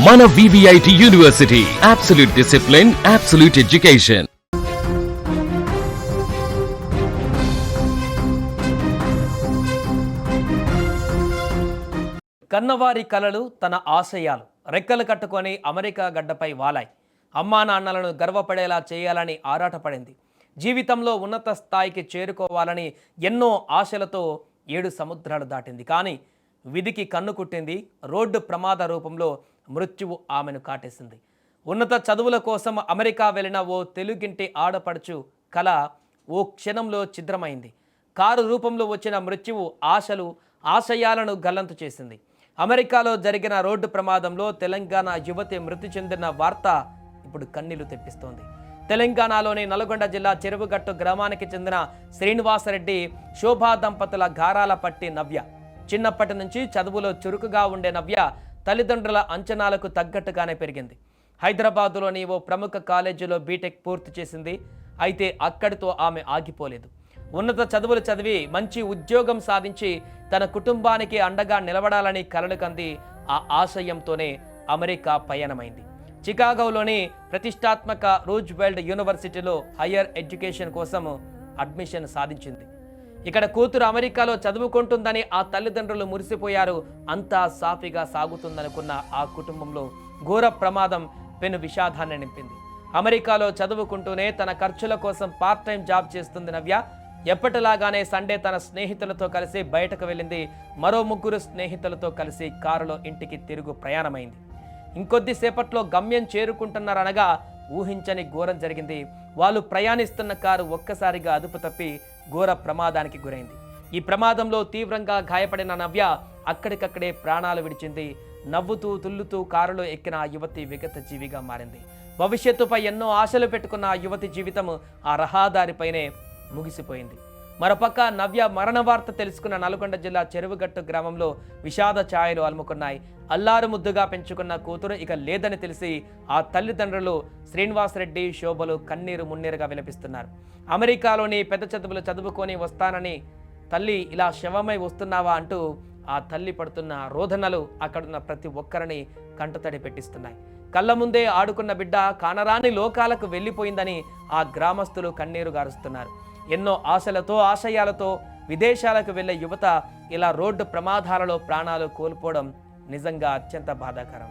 మన VVIT university, absolute discipline, absolute education. కన్నవారి కలలు, తన ఆశయాలు రెక్కలు కట్టుకొని అమెరికా గడ్డపై వాలాయి. అమ్మా నాన్నలను గర్వపడేలా చేయాలని ఆరాటపడింది. జీవితంలో ఉన్నత స్థాయికి చేరుకోవాలని ఎన్నో ఆశలతో 7 సముద్రాలు దాటింది. కానీ విధికి కన్ను కుట్టింది. రోడ్డు ప్రమాద రూపంలో మృత్యువు ఆమెను కాటేసింది. ఉన్నత చదువుల కోసం అమెరికా వెళ్ళిన ఓ తెలుగింటి ఆడపడుచు కళ ఓ క్షణంలో ఛిద్రమైంది. కారు రూపంలో వచ్చిన మృత్యువు ఆశయాలను గల్లంతు చేసింది. అమెరికాలో జరిగిన రోడ్డు ప్రమాదంలో తెలంగాణ యువతి మృతి చెందిన వార్త ఇప్పుడు కన్నీళ్లు తెప్పిస్తోంది. తెలంగాణలోని నల్గొండ జిల్లా చెరువుగట్టు గ్రామానికి చెందిన శ్రీనివాసరెడ్డి, శోభా దంపతుల గారాల పట్టి నవ్య. చిన్నప్పటి నుంచి చదువులో చురుకుగా ఉండే నవ్య తల్లిదండ్రుల అంచనాలకు తగ్గట్టుగానే పెరిగింది. హైదరాబాదులోని ఓ ప్రముఖ కాలేజీలో బీటెక్ పూర్తి చేసింది. అయితే అక్కడితో ఆమె ఆగిపోలేదు. ఉన్నత చదువులు చదివి మంచి ఉద్యోగం సాధించి తన కుటుంబానికి అండగా నిలబడాలని కలలు కంది. ఆ ఆశయంతోనే అమెరికా పయనమైంది. చికాగోలోని ప్రతిష్టాత్మక రూజ్వెల్ట్ యూనివర్సిటీలో హయ్యర్ ఎడ్యుకేషన్ కోసం అడ్మిషన్ సాధించింది. ఇక్కడ కూతురు అమెరికాలో చదువుకుంటుందని ఆ తల్లిదండ్రులు మురిసిపోయారు. అంతా సాఫీగా సాగుతుందనుకున్న ఆ కుటుంబంలో ఘోర ప్రమాదం పెను విషాదాన్ని నింపింది. అమెరికాలో చదువుకుంటూనే తన ఖర్చుల కోసం పార్ట్ టైం జాబ్ చేస్తుంది నవ్య. ఎప్పటిలాగానే సండే తన స్నేహితులతో కలిసి బయటకు వెళ్ళింది. మరో 3 స్నేహితులతో కలిసి కారులో ఇంటికి తిరుగు ప్రయాణమైంది. ఇంకొద్దిసేపట్లో గమ్యం చేరుకుంటున్నారనగా ఊహించని ఘోరం జరిగింది. వాళ్ళు ప్రయాణిస్తున్న కారు ఒక్కసారిగా అదుపు తప్పి ఘోర ప్రమాదానికి గురైంది. ఈ ప్రమాదంలో తీవ్రంగా గాయపడిన నవ్య అక్కడికక్కడే ప్రాణాలు విడిచింది. నవ్వుతూ తుల్లుతూ కారులో ఎక్కిన ఆ యువతి విగత జీవిగా మారింది. భవిష్యత్తుపై ఎన్నో ఆశలు పెట్టుకున్న ఆ యువతి జీవితం ఆ రహదారిపైనే ముగిసిపోయింది. మరోపక్క నవ్య మరణ వార్త తెలుసుకున్న నల్గొండ జిల్లా చెరువుగట్టు గ్రామంలో విషాద ఛాయలు అలుముకున్నాయి. అల్లారు ముద్దుగా పెంచుకున్న కూతురు ఇక లేదని తెలిసి ఆ తల్లిదండ్రులు శ్రీనివాసరెడ్డి, శోభలు కన్నీరు మున్నీరుగా విలపిస్తున్నారు. అమెరికాలోని పెద్ద చదువులు చదువుకొని వస్తానని తల్లి ఇలా శవమై వస్తున్నావా అంటూ ఆ తల్లి పడుతున్న రోదనలు అక్కడున్న ప్రతి ఒక్కరిని కంటతడి పెట్టిస్తున్నాయి. కళ్ళ ముందే ఆడుకున్న బిడ్డ కానరాని లోకాలకు వెళ్ళిపోయిందని ఆ గ్రామస్తులు కన్నీరు గారుస్తున్నారు. ఎన్నో ఆశలతో ఆశయాలతో విదేశాలకు వెళ్లే యువత ఇలా రోడ్డు ప్రమాదాలలో ప్రాణాలు కోల్పోవడం నిజంగా అత్యంత బాధాకరం.